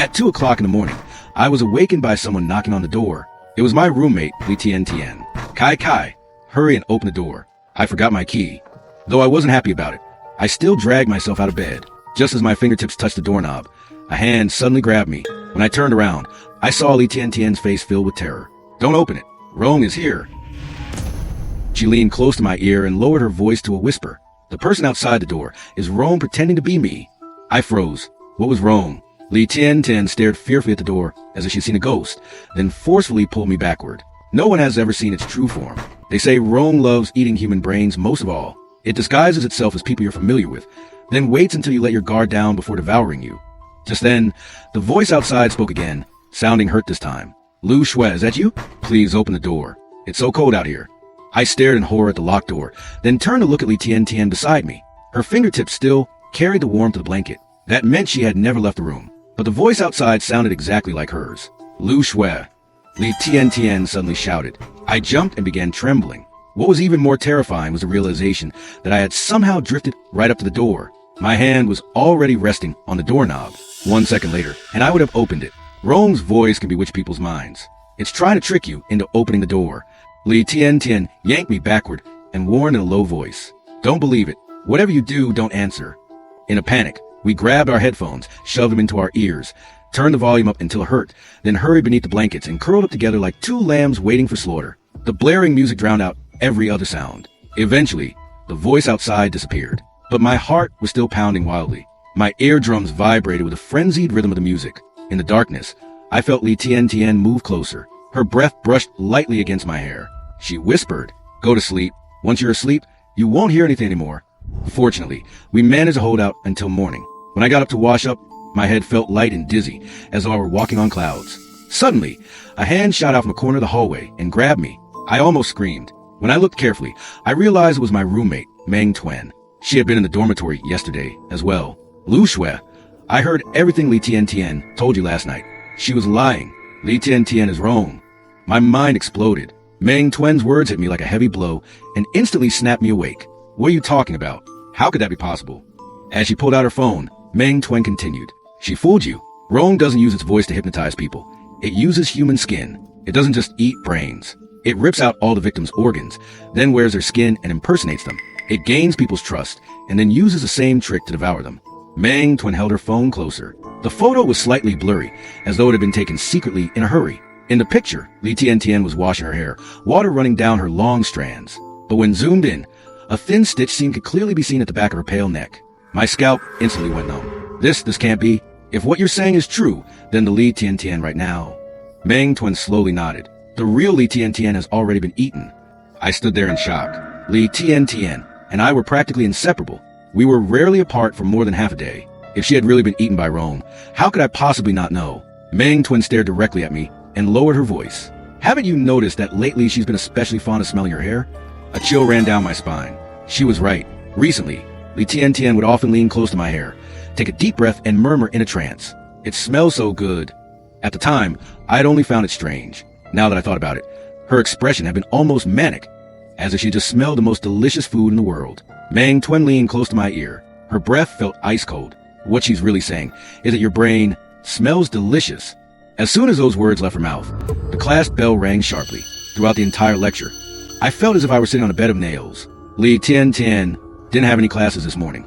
At 2 o'clock in the morning, I was awakened by someone knocking on the door. It was my roommate, Li Tian Tian. Kai, hurry and open the door. I forgot my key. Though I wasn't happy about it, I still dragged myself out of bed. Just as my fingertips touched the doorknob, a hand suddenly grabbed me. When I turned around, I saw Li Tian Tian's face filled with terror. Don't open it. Rong is here. She leaned close to my ear and lowered her voice to a whisper. The person outside the door is Rong pretending to be me. I froze. What was Rong? Li Tian Tian stared fearfully at the door as if she'd seen a ghost, then forcefully pulled me backward. No one has ever seen its true form. They say Rong loves eating human brains most of all. It disguises itself as people you're familiar with, then waits until you let your guard down before devouring you. Just then, the voice outside spoke again, sounding hurt this time. Lu Shui, is that you? Please open the door. It's so cold out here. I stared in horror at the locked door, then turned to look at Li Tian Tian beside me. Her fingertips still carried the warmth of the blanket. That meant she had never left the room. But the voice outside sounded exactly like hers. Lu Shui. Li Tian Tian suddenly shouted. I jumped and began trembling. What was even more terrifying was the realization that I had somehow drifted right up to the door. My hand was already resting on the doorknob. 1 second later, and I would have opened it. Rong's voice can bewitch people's minds. It's trying to trick you into opening the door. Li Tian Tian yanked me backward and warned in a low voice. Don't believe it. Whatever you do, don't answer. In a panic, we grabbed our headphones, shoved them into our ears, turned the volume up until it hurt, then hurried beneath the blankets and curled up together like two lambs waiting for slaughter. The blaring music drowned out every other sound. Eventually, the voice outside disappeared, but my heart was still pounding wildly. My eardrums vibrated with the frenzied rhythm of the music. In the darkness, I felt Li Tian Tian move closer. Her breath brushed lightly against my hair. She whispered, "Go to sleep. Once you're asleep, you won't hear anything anymore." Fortunately, we managed to hold out until morning. When I got up to wash up, my head felt light and dizzy, as though I were walking on clouds. Suddenly, a hand shot out from a corner of the hallway and grabbed me. I almost screamed. When I looked carefully, I realized it was my roommate, Meng Twen. She had been in the dormitory yesterday as well. Lu Shui, I heard everything Li Tian Tian told you last night. She was lying. Li Tian Tian is wrong. My mind exploded. Meng Twen's words hit me like a heavy blow and instantly snapped me awake. What are you talking about? How could that be possible? As she pulled out her phone, Meng Twen continued. She fooled you. Rong doesn't use its voice to hypnotize people. It uses human skin. It doesn't just eat brains. It rips out all the victim's organs, then wears their skin and impersonates them. It gains people's trust, and then uses the same trick to devour them. Meng Twen held her phone closer. The photo was slightly blurry, as though it had been taken secretly in a hurry. In the picture, Li Tian Tian was washing her hair, water running down her long strands. But when zoomed in, a thin stitch seam could clearly be seen at the back of her pale neck. My scalp instantly went numb. This can't be. If what you're saying is true, then the Li Tian Tian right now. Meng Twen slowly nodded. The real Li Tian Tian has already been eaten. I stood there in shock. Li Tian Tian and I were practically inseparable. We were rarely apart for more than half a day. If she had really been eaten by Rong, how could I possibly not know? Meng Twen stared directly at me and lowered her voice. Haven't you noticed that lately she's been especially fond of smelling your hair? A chill ran down my spine. She was right. Recently, Li Tian Tian would often lean close to my hair, take a deep breath, and murmur in a trance. It smells so good. At the time, I had only found it strange. Now that I thought about it, her expression had been almost manic, as if she just smelled the most delicious food in the world. Meng Twen leaned close to my ear. Her breath felt ice cold. What she's really saying is that your brain smells delicious. As soon as those words left her mouth, the class bell rang sharply. Throughout the entire lecture, I felt as if I were sitting on a bed of nails. Li Tian Tian didn't have any classes this morning,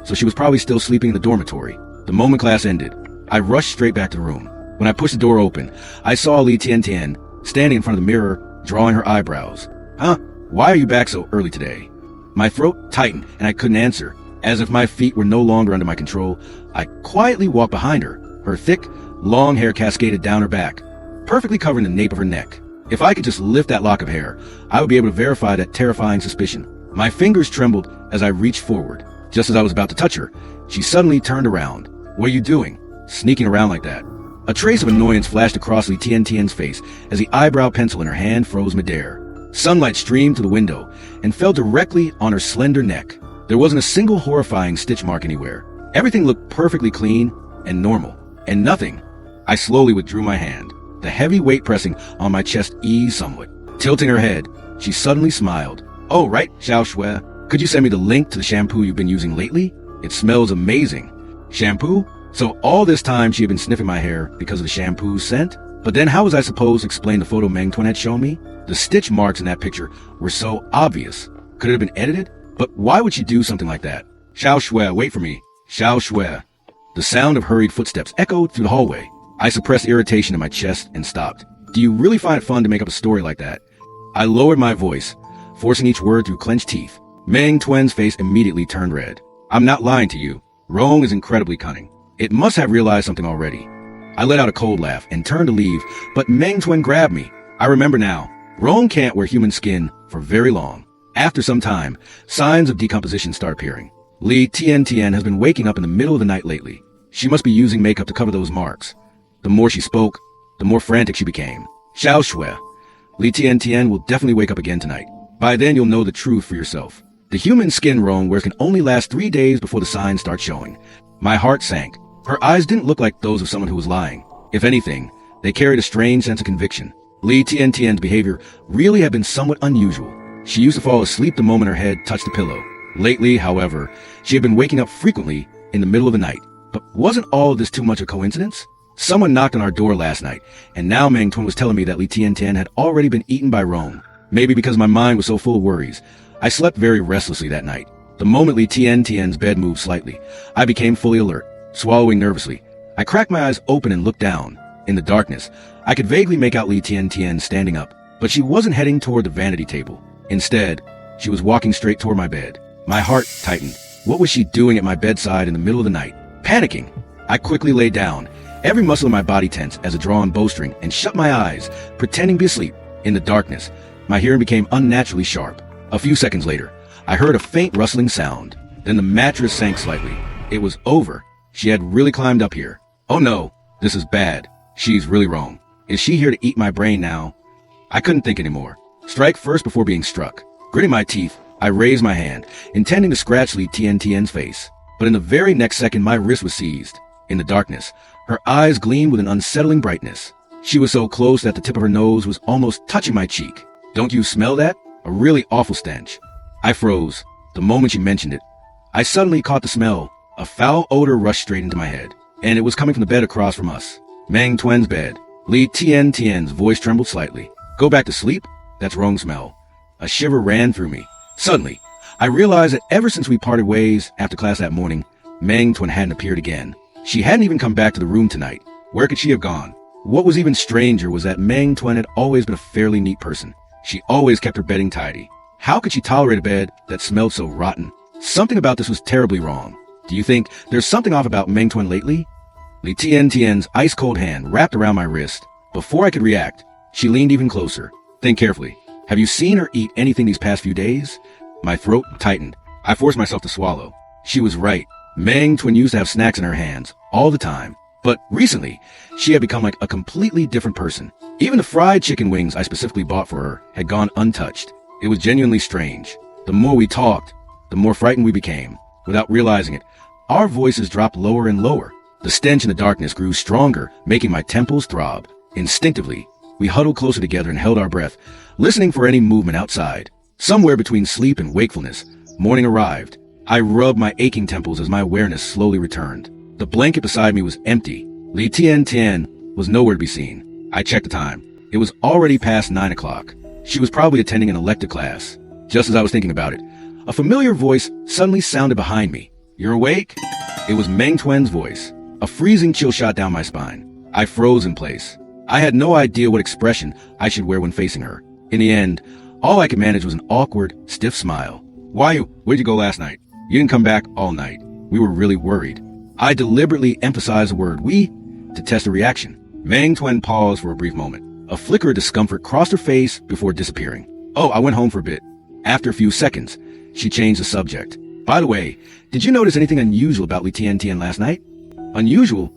so she was probably still sleeping in the dormitory. The moment class ended, I rushed straight back to the room. When I pushed the door open, I saw Li Tian Tian standing in front of the mirror, drawing her eyebrows. Huh? Why are you back so early today? My throat tightened and I couldn't answer. As if my feet were no longer under my control, I quietly walked behind her. Her thick, long hair cascaded down her back, perfectly covering the nape of her neck. If I could just lift that lock of hair, I would be able to verify that terrifying suspicion. My fingers trembled as I reached forward. Just as I was about to touch her, she suddenly turned around. What are you doing? Sneaking around like that? A trace of annoyance flashed across Li Tian Tian's face as the eyebrow pencil in her hand froze midair. Sunlight streamed through the window and fell directly on her slender neck. There wasn't a single horrifying stitch mark anywhere. Everything looked perfectly clean and normal. And nothing. I slowly withdrew my hand. The heavy weight pressing on my chest eased somewhat. Tilting her head, she suddenly smiled. Oh, right, Xiao Shui. Could you send me the link to the shampoo you've been using lately? It smells amazing. Shampoo? So all this time she had been sniffing my hair because of the shampoo's scent? But then how was I supposed to explain the photo Meng Tuan had shown me? The stitch marks in that picture were so obvious. Could it have been edited? But why would she do something like that? Xiao Shui, wait for me. Xiao Shui. The sound of hurried footsteps echoed through the hallway. I suppressed irritation in my chest and stopped. Do you really find it fun to make up a story like that? I lowered my voice, forcing each word through clenched teeth. Meng Tuan's face immediately turned red. I'm not lying to you. Rong is incredibly cunning. It must have realized something already. I let out a cold laugh and turned to leave, but Meng Tuan grabbed me. I remember now. Rong can't wear human skin for very long. After some time, signs of decomposition start appearing. Li Tian has been waking up in the middle of the night lately. She must be using makeup to cover those marks. The more she spoke, the more frantic she became. Xiao Shui. Li Tian will definitely wake up again tonight. By then you'll know the truth for yourself. The human skin Rong wears can only last 3 days before the signs start showing. My heart sank. Her eyes didn't look like those of someone who was lying. If anything, they carried a strange sense of conviction. Li Tian's behavior really had been somewhat unusual. She used to fall asleep the moment her head touched the pillow. Lately, however, she had been waking up frequently in the middle of the night. But wasn't all of this too much a coincidence? Someone knocked on our door last night, and now Meng Tuan was telling me that Li Tian had already been eaten by Rong. Maybe because my mind was so full of worries. I slept very restlessly that night. The moment Li Tian's bed moved slightly, I became fully alert, swallowing nervously. I cracked my eyes open and looked down. In the darkness, I could vaguely make out Li Tian standing up, but she wasn't heading toward the vanity table. Instead, she was walking straight toward my bed. My heart tightened. What was she doing at my bedside in the middle of the night? Panicking. I quickly lay down, every muscle in my body tense as a drawn bowstring, and shut my eyes, pretending to be asleep. In the darkness, my hearing became unnaturally sharp. A few seconds later, I heard a faint rustling sound. Then the mattress sank slightly. It was over. She had really climbed up here. Oh no, this is bad. She's really wrong. Is she here to eat my brain now? I couldn't think anymore. Strike first before being struck. Gritting my teeth, I raised my hand, intending to scratch Li Tian's face. But in the very next second, my wrist was seized. In the darkness, her eyes gleamed with an unsettling brightness. She was so close that the tip of her nose was almost touching my cheek. Don't you smell that? A really awful stench. I froze. The moment she mentioned it, I suddenly caught the smell. A foul odor rushed straight into my head, and it was coming from the bed across from us. Meng Tuan's bed. Li Tian's voice trembled slightly. Go back to sleep? That's wrong smell. A shiver ran through me. Suddenly, I realized that ever since we parted ways after class that morning, Meng Tuan hadn't appeared again. She hadn't even come back to the room tonight. Where could she have gone? What was even stranger was that Meng Tuan had always been a fairly neat person. She always kept her bedding tidy. How could she tolerate a bed that smelled so rotten? Something about this was terribly wrong. Do you think there's something off about Meng Tuan lately? Li Tian's ice-cold hand wrapped around my wrist. Before I could react, she leaned even closer. Think carefully. Have you seen her eat anything these past few days? My throat tightened. I forced myself to swallow. She was right. Meng Tuan used to have snacks in her hands all the time. But recently, she had become like a completely different person. Even the fried chicken wings I specifically bought for her had gone untouched. It was genuinely strange. The more we talked, the more frightened we became. Without realizing it, our voices dropped lower and lower. The stench in the darkness grew stronger, making my temples throb. Instinctively, we huddled closer together and held our breath, listening for any movement outside. Somewhere between sleep and wakefulness, morning arrived. I rubbed my aching temples as my awareness slowly returned. The blanket beside me was empty. Li Tian was nowhere to be seen. I checked the time. It was already past 9 o'clock. She was probably attending an elective class. Just as I was thinking about it, a familiar voice suddenly sounded behind me. You're awake? It was Meng Tuan's voice. A freezing chill shot down my spine. I froze in place. I had no idea what expression I should wear when facing her. In the end, all I could manage was an awkward, stiff smile. Where'd you go last night? You didn't come back all night. We were really worried. I deliberately emphasized the word we to test a reaction. Meng Tuan paused for a brief moment. A flicker of discomfort crossed her face before disappearing. Oh, I went home for a bit. After a few seconds, she changed the subject. By the way, did you notice anything unusual about Li Tian last night? Unusual?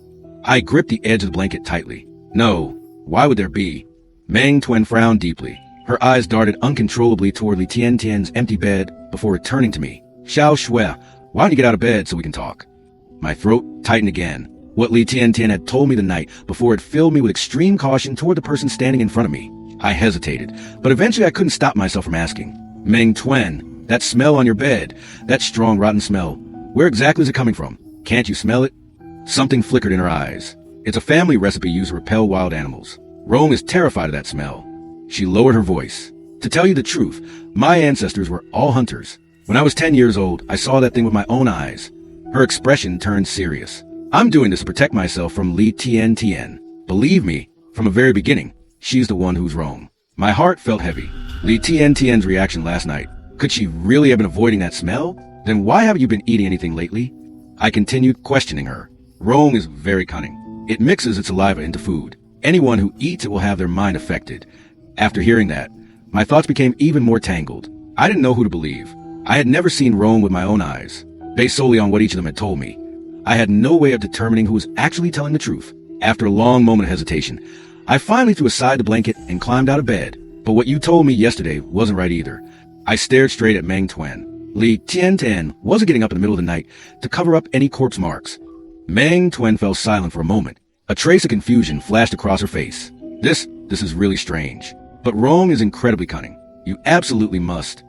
I gripped the edge of the blanket tightly. No, why would there be? Meng Tuan frowned deeply. Her eyes darted uncontrollably toward Li Tian's empty bed before returning to me. Xiao Shui, why don't you get out of bed so we can talk? My throat tightened again. What Li Tian had told me the night before had filled me with extreme caution toward the person standing in front of me. I hesitated, but eventually I couldn't stop myself from asking. Meng Tuan, that smell on your bed, that strong rotten smell, where exactly is it coming from? Can't you smell it? Something flickered in her eyes. It's a family recipe used to repel wild animals. Rome is terrified of that smell. She lowered her voice. To tell you the truth, my ancestors were all hunters. When I was 10 years old, I saw that thing with my own eyes. Her expression turned serious. I'm doing this to protect myself from Li Tian. Believe me, from the very beginning, she's the one who's wrong. My heart felt heavy. Li Tian's reaction last night. Could she really have been avoiding that smell? Then why haven't you been eating anything lately? I continued questioning her. Rome is very cunning. It mixes its saliva into food. Anyone who eats it will have their mind affected. After hearing that, my thoughts became even more tangled. I didn't know who to believe. I had never seen Rome with my own eyes, based solely on what each of them had told me. I had no way of determining who was actually telling the truth. After a long moment of hesitation, I finally threw aside the blanket and climbed out of bed. But what you told me yesterday wasn't right either. I stared straight at Meng Twen. Li Tian wasn't getting up in the middle of the night to cover up any corpse marks. Meng Twen fell silent for a moment. A trace of confusion flashed across her face. This is really strange. But Rome is incredibly cunning. You absolutely must.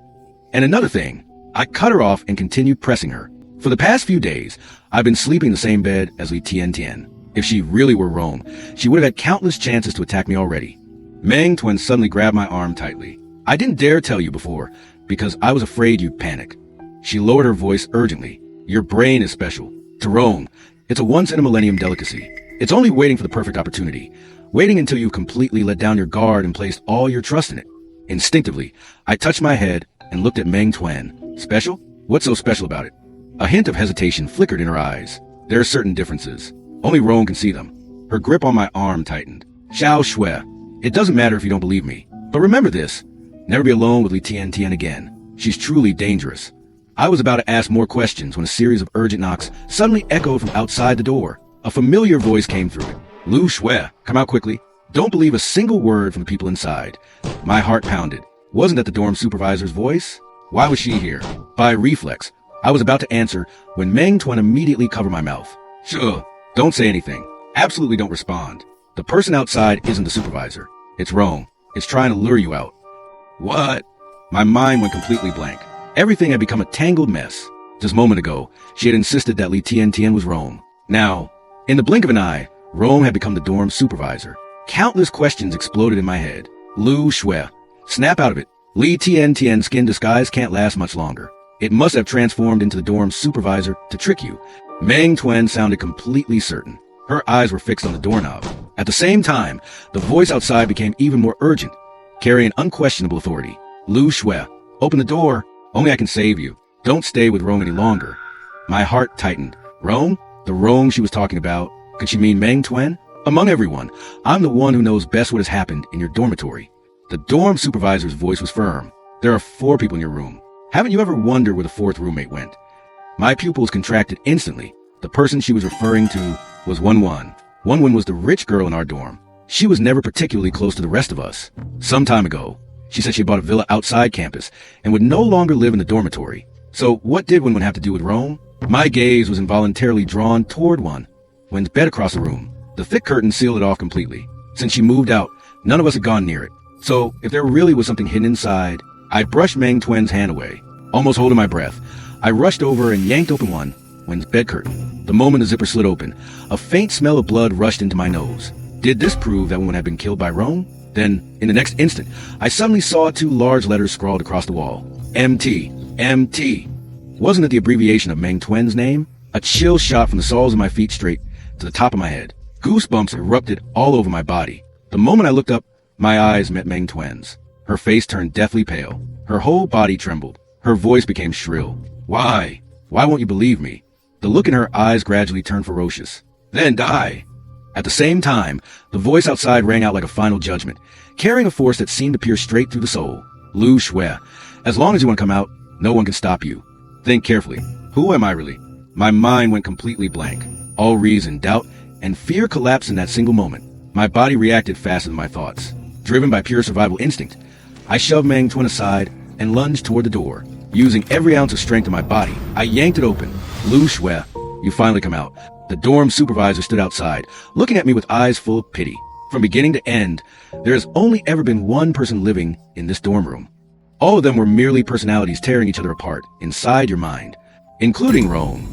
And another thing, I cut her off and continued pressing her. For the past few days, I've been sleeping in the same bed as Li Tian. If she really were Rome, she would have had countless chances to attack me already. Meng Twen suddenly grabbed my arm tightly. I didn't dare tell you before, because I was afraid you'd panic. She lowered her voice urgently. Your brain is special. To Rome, it's a once-in-a-millennium delicacy. It's only waiting for the perfect opportunity, waiting until you've completely let down your guard and placed all your trust in it. Instinctively, I touched my head and looked at Meng Twen. Special? What's so special about it? A hint of hesitation flickered in her eyes. There are certain differences. Only Rome can see them. Her grip on my arm tightened. Xiao Shui, it doesn't matter if you don't believe me. But remember this. Never be alone with Li Tian again. She's truly dangerous. I was about to ask more questions when a series of urgent knocks suddenly echoed from outside the door. A familiar voice came through it. Lu Shui, come out quickly. Don't believe a single word from the people inside. My heart pounded. Wasn't that the dorm supervisor's voice? Why was she here? By reflex, I was about to answer when Meng Twen immediately covered my mouth. Sure, don't say anything. Absolutely don't respond. The person outside isn't the supervisor. It's Rome. It's trying to lure you out. What? My mind went completely blank. Everything had become a tangled mess. Just a moment ago, she had insisted that Li Tian was Rome. Now, in the blink of an eye, Rome had become the dorm supervisor. Countless questions exploded in my head. Lu Shui, snap out of it. Li Tian's skin disguise can't last much longer. It must have transformed into the dorm supervisor to trick you. Meng Twen sounded completely certain. Her eyes were fixed on the doorknob. At the same time, the voice outside became even more urgent, carrying unquestionable authority. Lu Shui, open the door. Only I can save you. Don't stay with Rome any longer. My heart tightened. Rome? The Rome she was talking about. Could she mean Meng Twen? Among everyone, I'm the one who knows best what has happened in your dormitory. The dorm supervisor's voice was firm. There are 4 people in your room. Haven't you ever wondered where the 4th roommate went? My pupils contracted instantly. The person she was referring to was Wen. Wen was the rich girl in our dorm. She was never particularly close to the rest of us. Some time ago, she said she bought a villa outside campus and would no longer live in the dormitory. So what did Wen have to do with Rome? My gaze was involuntarily drawn toward Wen's bed across the room. The thick curtain sealed it off completely. Since she moved out, none of us had gone near it. So if there really was something hidden inside, I brushed Meng Twen's hand away. Almost holding my breath, I rushed over and yanked open Wen's bed curtain. The moment the zipper slid open, a faint smell of blood rushed into my nose. Did this prove that Wen had been killed by Rome? Then, in the next instant, I suddenly saw 2 large letters scrawled across the wall. MT. MT. Wasn't it the abbreviation of Meng Twen's name? A chill shot from the soles of my feet straight to the top of my head. Goosebumps erupted all over my body. The moment I looked up, my eyes met Meng Twen's. Her face turned deathly pale. Her whole body trembled. Her voice became shrill. Why? Why won't you believe me? The look in her eyes gradually turned ferocious. Then die. At the same time, the voice outside rang out like a final judgment, carrying a force that seemed to pierce straight through the soul. Lu Shui, as long as you want to come out, no one can stop you. Think carefully. Who am I really? My mind went completely blank. All reason, doubt, and fear collapsed in that single moment. My body reacted faster than my thoughts. Driven by pure survival instinct, I shoved Meng Twen aside and lunged toward the door. Using every ounce of strength in my body, I yanked it open. Lu Shui, you finally come out. The dorm supervisor stood outside, looking at me with eyes full of pity. From beginning to end, there has only ever been one person living in this dorm room. All of them were merely personalities tearing each other apart inside your mind, including Rome.